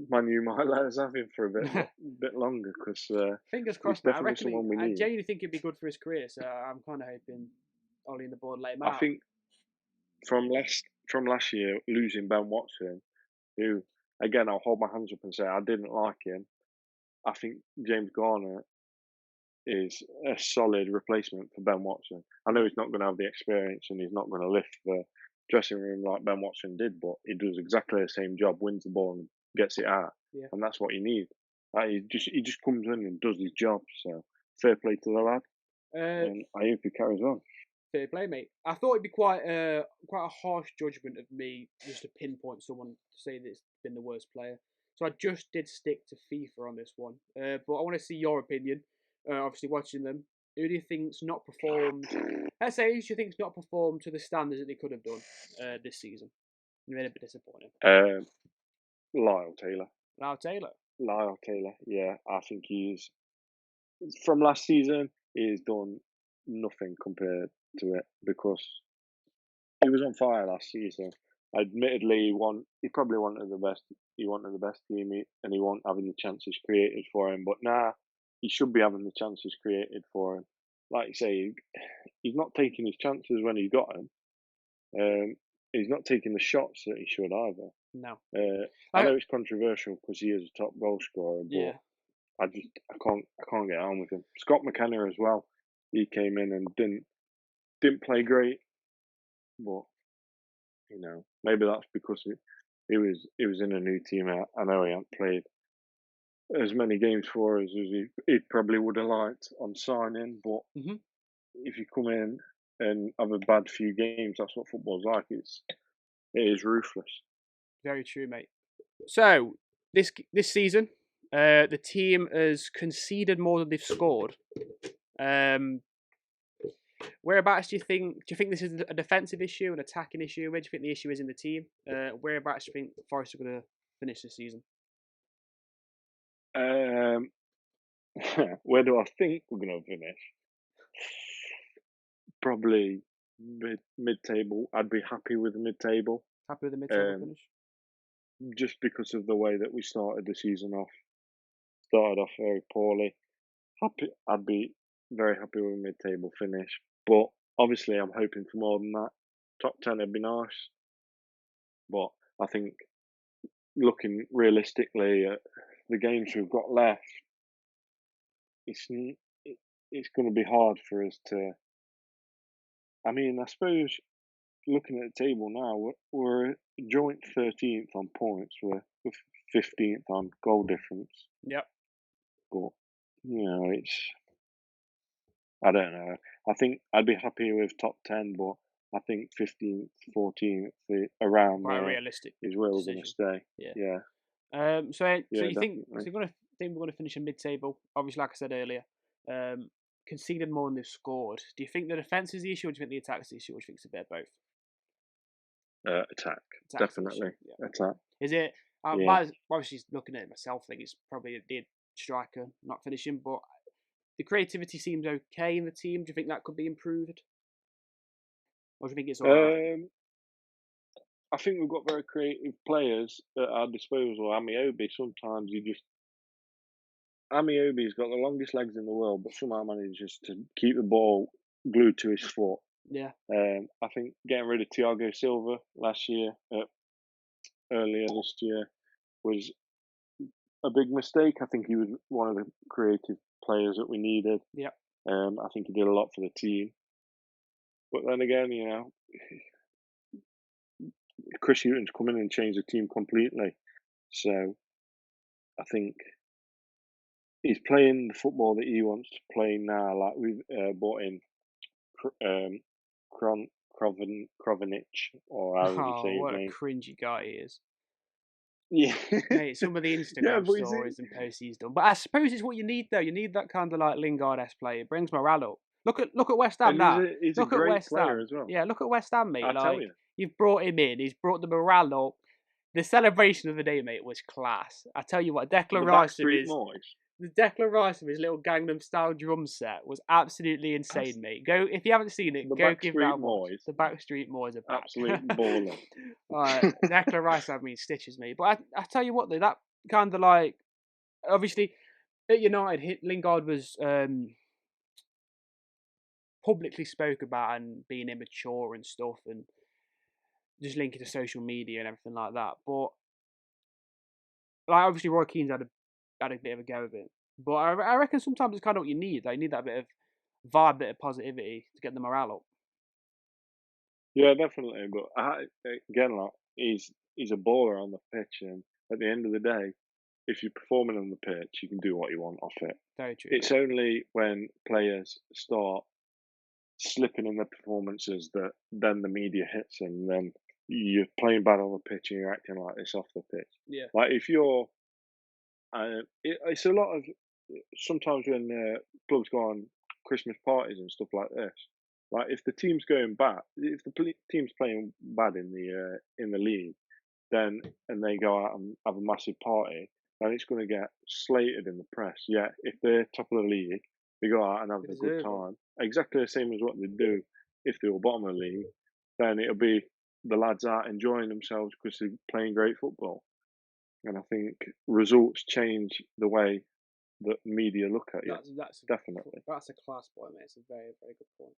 Man U might let us have him for a bit longer because fingers crossed. I genuinely think it'd be good for his career. So I'm kind of hoping Ollie and the board let him out. I think from last year losing Ben Watson, who again I'll hold my hands up and say I didn't like him. I think James Garner is a solid replacement for Ben Watson. I know he's not going to have the experience and he's not going to lift the dressing room like Ben Watson did, but he does exactly the same job, wins the ball and gets it out, and that's what you need. He just comes in and does his job. So fair play to the lad, and I hope he carries on. Fair play, mate. I thought it'd be quite a harsh judgment of me just to pinpoint someone to say that's been the worst player. So I just did stick to FIFA on this one, but I want to see your opinion. Obviously, watching them, who do you think's not performed? Let's say who do you think's not performed to the standards that they could have done this season? You've been a bit disappointing. Lyle Taylor. Yeah, I think he's from last season. He's done nothing compared to it because he was on fire last season. Admittedly, he probably wanted the best. He wanted the best team, and he wasn't having the chances created for him. But now he should be having the chances created for him. Like you say, he's not taking his chances when he's got them. He's not taking the shots that he should either. No. I know it's controversial because he is a top goal scorer, but yeah. I can't get on with him. Scott McKenna as well. He came in and didn't play great, but maybe that's because he was in a new team. I know he hasn't played as many games for us as he probably would have liked on signing, but if you come in and have a bad few games, that's what football's like. It is ruthless. Very true, mate. So this season, the team has conceded more than they've scored. Whereabouts do you think? Do you think this is a defensive issue, an attacking issue? Where do you think the issue is in the team? Whereabouts do you think Forest are going to finish this season? Where do I think we're going to finish? Probably mid-table. I'd be happy with the mid-table. Happy with the mid-table finish? Just because of the way that we started the season off. Started off very poorly. I'd be very happy with a mid-table finish. But obviously, I'm hoping for more than that. Top 10 would be nice. But I think looking realistically at the games we've got left, it's going to be hard for us to. I mean, I suppose looking at the table now, we're joint 13th on points. We're 15th on goal difference. Yep. But it's. I don't know. I think I'd be happy with top 10, but I think 15th, 14th, around Quite there realistic is where we're going to stay. Yeah. So Yeah, you think definitely. we're going to finish in mid-table? Obviously, like I said earlier, conceded more than they've scored. Do you think the defense is the issue, or do you think the attack is the issue, or do you think it's a bit of both? Attack, Attack's the definitely. issue, yeah. Attack. Is it? Yeah. Obviously, looking at it myself, I think it's probably the striker not finishing, but the creativity seems okay in the team. Do you think that could be improved, or do you think it's all right? I think we've got very creative players at our disposal. Amiobi, sometimes Amiobi's got the longest legs in the world, but somehow manages to keep the ball glued to his foot. Yeah. I think getting rid of Thiago Silva last year, earlier this year, was a big mistake. I think he was one of the creative players that we needed. Yeah. I think he did a lot for the team. But then again, Chris Hughton's come in and changed the team completely. So I think he's playing the football that he wants to play now. Like we've bought in Krovenich, or however you say his What name. a cringy guy he is. Yeah. Mate, some of the Instagram stories and posts he's done. But I suppose it's what you need, though. You need that kind of like Lingard-esque player. It brings morale up. Look at West Ham And now. he's Look a at great West player Ham. as well. Yeah, look at West Ham, mate. I tell you. You've brought him in. He's brought the morale up. The celebration of the day, mate, was class. I tell you what, Declan Rice the Declan Rice of his little Gangnam Style drum set was absolutely insane, mate. Go if you haven't seen it, go give that a watch. The Backstreet Boys are back. Absolute baller. Declan Rice had me in stitches, mate. But I tell you what, though, that kind of like obviously at United, Lingard was publicly spoke about and being immature and stuff, and just linking to social media and everything like that. But like obviously, Roy Keane's had a bit of a go of it. But I reckon sometimes it's kind of what you need. Like, you need that bit of vibe, bit of positivity to get the morale up. Yeah, definitely. But again, like he's a baller on the pitch, and at the end of the day, if you're performing on the pitch, you can do what you want off it. Very true. It's only when players start slipping in their performances that then the media hits them. And then you're playing bad on the pitch and you're acting like this off the pitch. Yeah. Like if you're, it's a lot of sometimes when clubs go on Christmas parties and stuff like this. Like if the team's going bad, if the team's playing bad in the league, then and they go out and have a massive party, then it's going to get slated in the press. Yeah, if they're top of the league, they go out and have a good time. Exactly the same as what they do if they were bottom of the league. Then it'll be the lads out enjoying themselves because they're playing great football. And I think results change the way that media look at you. That's definitely. That's a class point, mate. It's a very, very good point.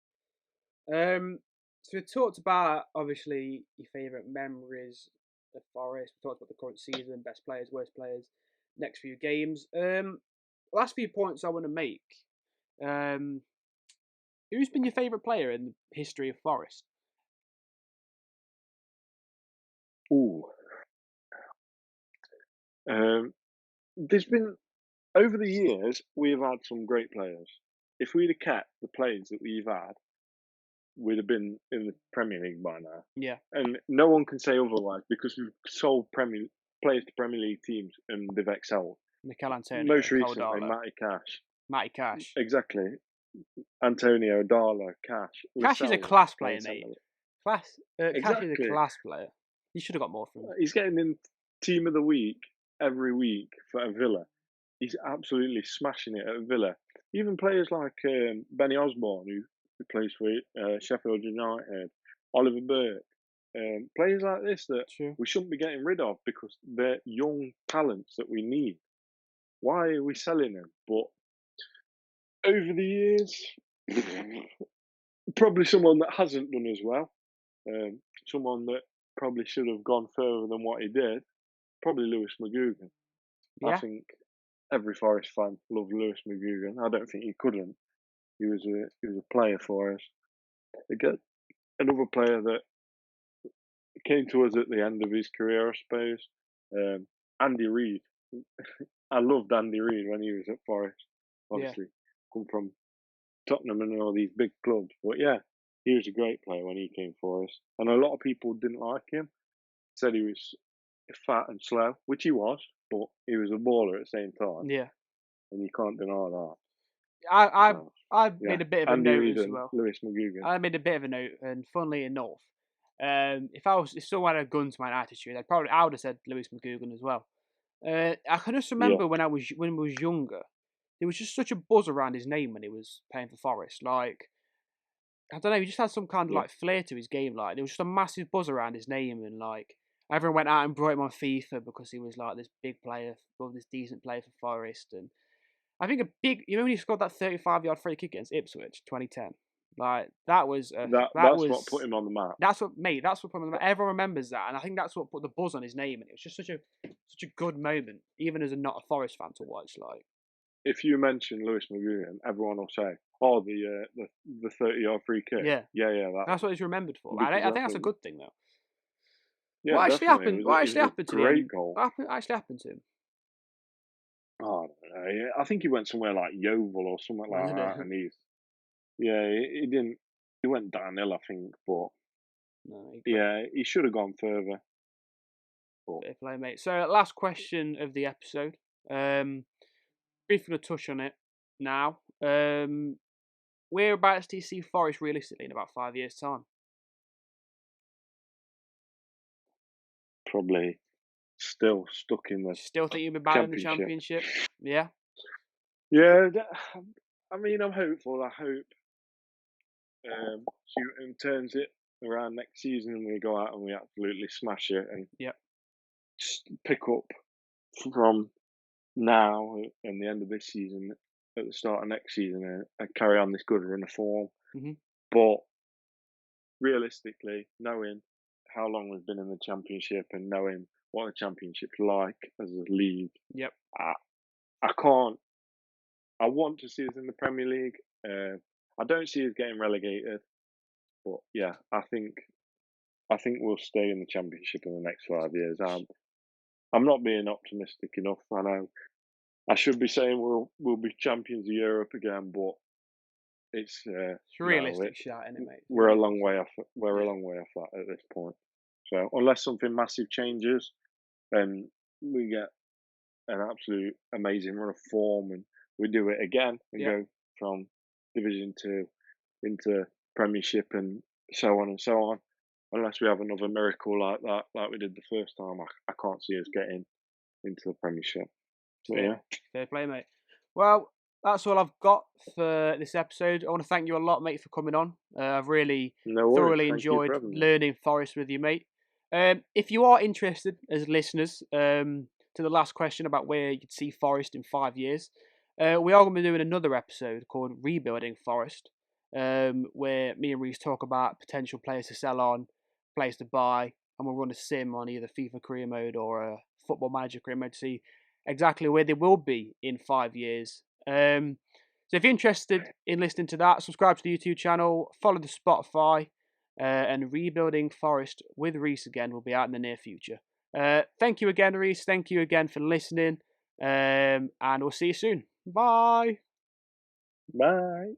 So we talked about obviously your favourite memories of Forest. We talked about the current season, best players, worst players, next few games. Last few points I want to make. Who's been your favourite player in the history of Forest? Ooh. There's been over the years we've had some great players. if we'd have kept the players that we've had, we'd have been in the Premier League by now. Yeah. And no one can say otherwise because we've sold players to Premier League teams and they've excelled. Mikel Antonio, Most recently, Caldara. Matty Cash. Exactly. Antonio, Darla, Cash. Cash is a Lascelles class player, playing mate. centre. Cash is a Exactly. class player. He should have got more from him. He's getting in team of the week every week for a Villa. He's absolutely smashing it at Villa. Even players like Benny Osborne, who plays for Sheffield United, Oliver Burke, players like this that True. we shouldn't be getting rid of because they're young talents that we need. Why are we selling them? But over the years, probably someone that hasn't done as well, someone that probably should have gone further than what he did, probably Lewis McGugan. Yeah. I think every Forest fan loved Lewis McGugan. I don't think he couldn't. He was a player for us. Again, another player that came to us at the end of his career, I suppose. Andy Reid. I loved Andy Reid when he was at Forest. Obviously, come from Tottenham and all these big clubs. But yeah, he was a great player when he came for us. And a lot of people didn't like him. Said he was fat and slow, which he was, but he was a baller at the same time. Yeah. And you can't deny that. I made a bit of a Andy note Reid as and well. Lewis McGugan. I made a bit of a note, and funnily enough, if someone had a gun to my attitude, I would have said Lewis McGugan as well. I can just remember when we was younger, there was just such a buzz around his name when he was playing for Forest. Like, I don't know, he just had some kind of like flair to his game. Like, there was just a massive buzz around his name, and like everyone went out and brought him on FIFA because he was like this big player, this decent player for Forest. And I think when he scored that 35-yard free kick against Ipswich, 2010. Like that's what put him on the map. That's what put him on the map. Everyone remembers that, and I think that's what put the buzz on his name. And it was just such a good moment, even as not a Forest fan to watch. Like, if you mention Lewis McGugan, everyone will say, "Oh, the 30-yard free kick." Yeah. That's what he's remembered for. I think that's a good thing, though. Yeah, what actually happened? What actually happened to him? Great goal. What actually happened to him? Oh, I don't know. I think he went somewhere like Yeovil or something like that, and he didn't. He went downhill, I think, but he should have gone further. Fair play, mate. So, last question of the episode. Briefly going to touch on it now. Whereabouts do you see Forest realistically in about 5 years' time? Probably still stuck in the. Still think you'll be back in the Championship? Yeah. Yeah, I mean, I'm hopeful. I hope Shooting turns it around next season and we go out and we absolutely smash it and pick up from now and the end of this season at the start of next season and carry on this good run of form. Mm-hmm. But realistically, knowing how long we've been in the Championship and knowing what the Championship's like as a league, I can't. I want to see us in the Premier League. I don't see us getting relegated, but yeah, I think we'll stay in the Championship in the next 5 years. I'm not being optimistic enough. I know I should be saying we'll be champions of Europe again, but it's realistic shot, isn't it, mate? We're a long way off. We're a long way off that at this point. So unless something massive changes, then we get an absolute amazing run of form and we do it again and go from Division 2 into Premiership and so on and so on. Unless we have another miracle like that, like we did the first time, I can't see us getting into the Premiership. Fair play, mate. Well, that's all I've got for this episode. I want to thank you a lot, mate, for coming on. I've really thoroughly enjoyed learning Forest with you, mate. If you are interested as listeners to the last question about where you'd see Forest in 5 years, we are going to be doing another episode called Rebuilding Forest, where me and Rhys talk about potential players to sell on, players to buy, and we'll run a sim on either FIFA career mode or a Football Manager career mode to see exactly where they will be in 5 years. So if you're interested in listening to that, subscribe to the YouTube channel, follow the Spotify, and Rebuilding Forest with Rhys again will be out in the near future. Thank you again, Rhys. Thank you again for listening, and we'll see you soon. Bye. Bye.